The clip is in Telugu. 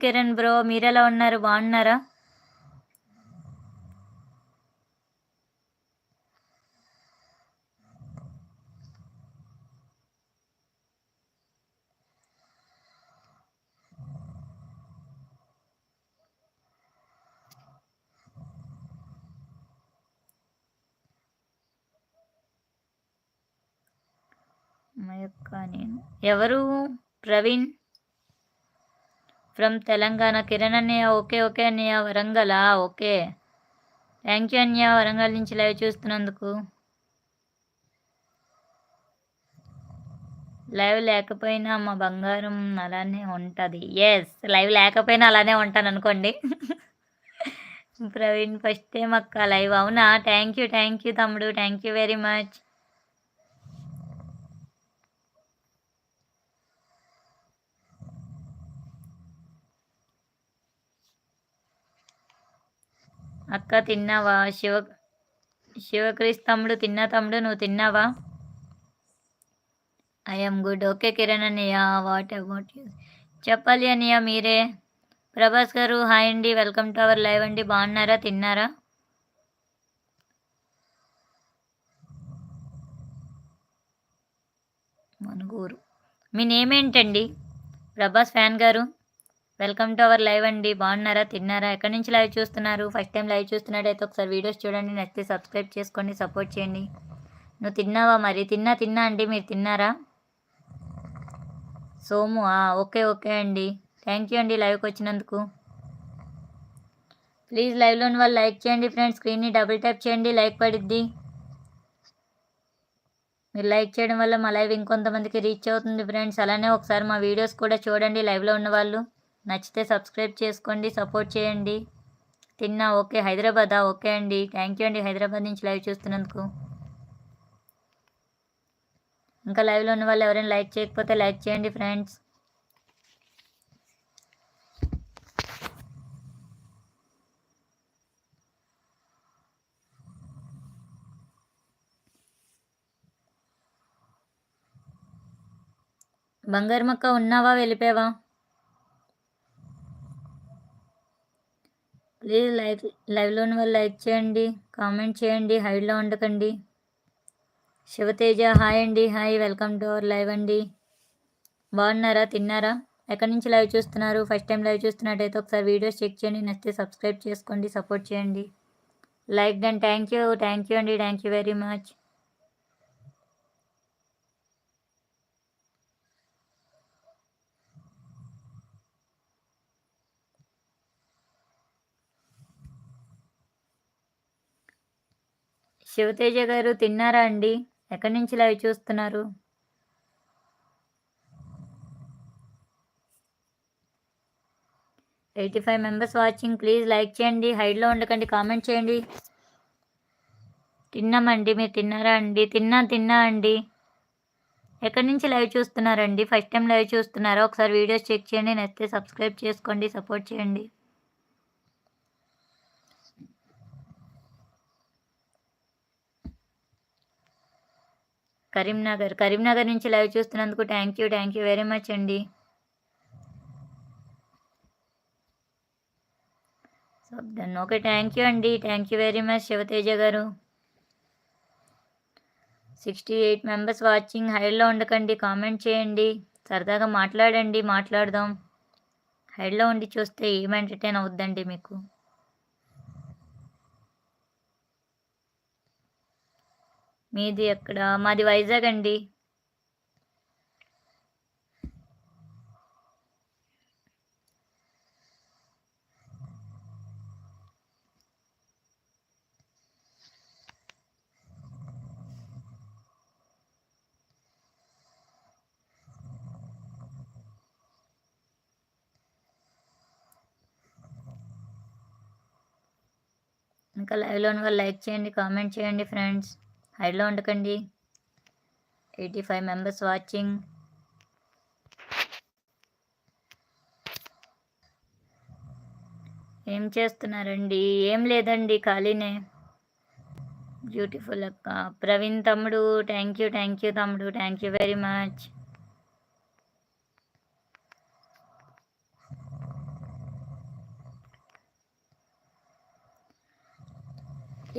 కిరణ్ బ్రో, మీరెలా ఉన్నారు? బాగున్నారా? మా యొక్క నేను ఎవరు? ప్రవీణ్ ఫ్రమ్ తెలంగాణ. కిరణ్ అన్నయ్య, ఓకే ఓకే అన్నయ్య. వరంగలా? ఓకే, థ్యాంక్ యూ అన్నయ్య, వరంగల్ నుంచి లైవ్ చూస్తున్నందుకు. లైవ్ లేకపోయినా మా బంగారం అలానే ఉంటుంది. ఎస్, లైవ్ లేకపోయినా అలానే ఉంటాను అనుకోండి. ప్రవీణ్ ఫస్ట్ టైం అక్క లైవ్. అవునా? థ్యాంక్ యూ తమ్ముడు, థ్యాంక్ యూ వెరీ మచ్. అక్క తిన్నావా? శివక్రిస్ తమ్ముడు, తిన్నా తమ్ముడు, నువ్వు తిన్నావా? I'm good. ఓకే కిరణ్ అన్నయ్య, వాట్ అబౌట్ యూ? చెప్పాలి అన్నయ్య మీరే. ప్రభాస్ గారు హాయ్ అండి, వెల్కమ్ టు అవర్ లైవ్ అండి. బాగున్నారా? తిన్నారా? మనుగూరు. మీ నేమ్ ఏంటండి? ప్రభాస్ ఫ్యాన్ గారు, వెల్కమ్ టు అవర్ లైవ్ అండి. బాగున్నారా? తిన్నారా? ఎక్కడి నుంచి లైవ్ చూస్తున్నారు? ఫస్ట్ టైం లైవ్ చూస్తున్నట్టయితే ఒకసారి వీడియోస్ చూడండి, నచ్చితే సబ్స్క్రైబ్ చేసుకోండి, సపోర్ట్ చేయండి. నువ్వు తిన్నావా? మరి తిన్నా అండి, మీరు తిన్నారా? సోము, ఓకే ఓకే అండి, థ్యాంక్ యూ అండి లైవ్కి వచ్చినందుకు. ప్లీజ్ లైవ్లోని వాళ్ళు లైక్ చేయండి ఫ్రెండ్స్, స్క్రీన్ని డబుల్ ట్యాప్ చేయండి, లైక్ పడిద్ది. మీరు లైక్ చేయడం వల్ల మా లైవ్ ఇంకొంతమందికి రీచ్ అవుతుంది ఫ్రెండ్స్. అలానే ఒకసారి మా వీడియోస్ కూడా చూడండి లైవ్లో ఉన్న వాళ్ళు. నచ్చితే సబ్స్క్రైబ్ చేసుకోండి, సపోర్ట్ చేయండి. తిన్నా, ఓకే. హైదరాబాదా? ఓకే అండి, థ్యాంక్ యూ అండి హైదరాబాద్ నుంచి లైవ్ చూస్తున్నందుకు. ఇంకా లైవ్లో ఉన్న వాళ్ళు ఎవరైనా లైక్ చేయకపోతే లైక్ చేయండి ఫ్రెండ్స్. బంగారమక్క ఉన్నావా? వెళ్ళిపోయావా? ప్లీజ్ లైవ్లోని వాళ్ళు లైక్ చేయండి, కామెంట్ చేయండి, హైడ్లో ఉండకండి. శివతేజ హాయ్ అండి, hi, welcome to our live అండి. బాగున్నారా? తిన్నారా? ఎక్కడి నుంచి లైవ్ చూస్తున్నారు? ఫస్ట్ టైం లైవ్ చూస్తున్నట్టయితే ఒకసారి వీడియోస్ చెక్ చేయండి, నచ్చితే సబ్స్క్రైబ్ చేసుకోండి, సపోర్ట్ చేయండి. లైక్ డన్, థ్యాంక్ యూ అండి, thank you very much. Shivateja గారు తిన్నారా అండి? ఎక్కడి నుంచి లైవ్ చూస్తున్నారు? $85 మెంబర్స్ వాచింగ్. ప్లీజ్ లైక్ చేయండి, హైడ్లో ఉండకండి, కామెంట్ చేయండి. తిన్నామండి, మీరు తిన్నారా అండి? తిన్నా అండి. ఎక్కడి నుంచి లైవ్ చూస్తున్నారండి? ఫస్ట్ టైం లైవ్ చూస్తున్నారా? ఒకసారి వీడియోస్ చెక్ చేయండి, నచ్చితే సబ్స్క్రైబ్ చేసుకోండి, సపోర్ట్ చేయండి. కరీంనగర్ నుంచి లైవ్ చూస్తున్నందుకు థ్యాంక్ యూ వెరీ మచ్ అండి. ఓకే, థ్యాంక్ యూ అండి, thank you very much Shivateja గారు. 68 మెంబర్స్ వాచింగ్. హైడ్లో ఉండకండి, కామెంట్ చేయండి, సరదాగా మాట్లాడదాం. హైడ్లో ఉండి చూస్తే ఏం ఎంటర్టైన్ అవుద్దండి మీకు. మీది ఎక్కడ? మాది వైజాగ్ అండి. ఇంకా లైవ్లో ఉన్న వాళ్ళు లైక్ చేయండి, కామెంట్ చేయండి ఫ్రెండ్స్, హైడ్లో ఉండకండి. 85 మెంబర్స్ వాచింగ్. ఏం చేస్తున్నారండి? ఏం లేదండి, ఖాళీనే. బ్యూటిఫుల్ అక్క. ప్రవీణ్ తమ్ముడు, థ్యాంక్ యూ తమ్ముడు, థ్యాంక్ యూ వెరీ మచ్.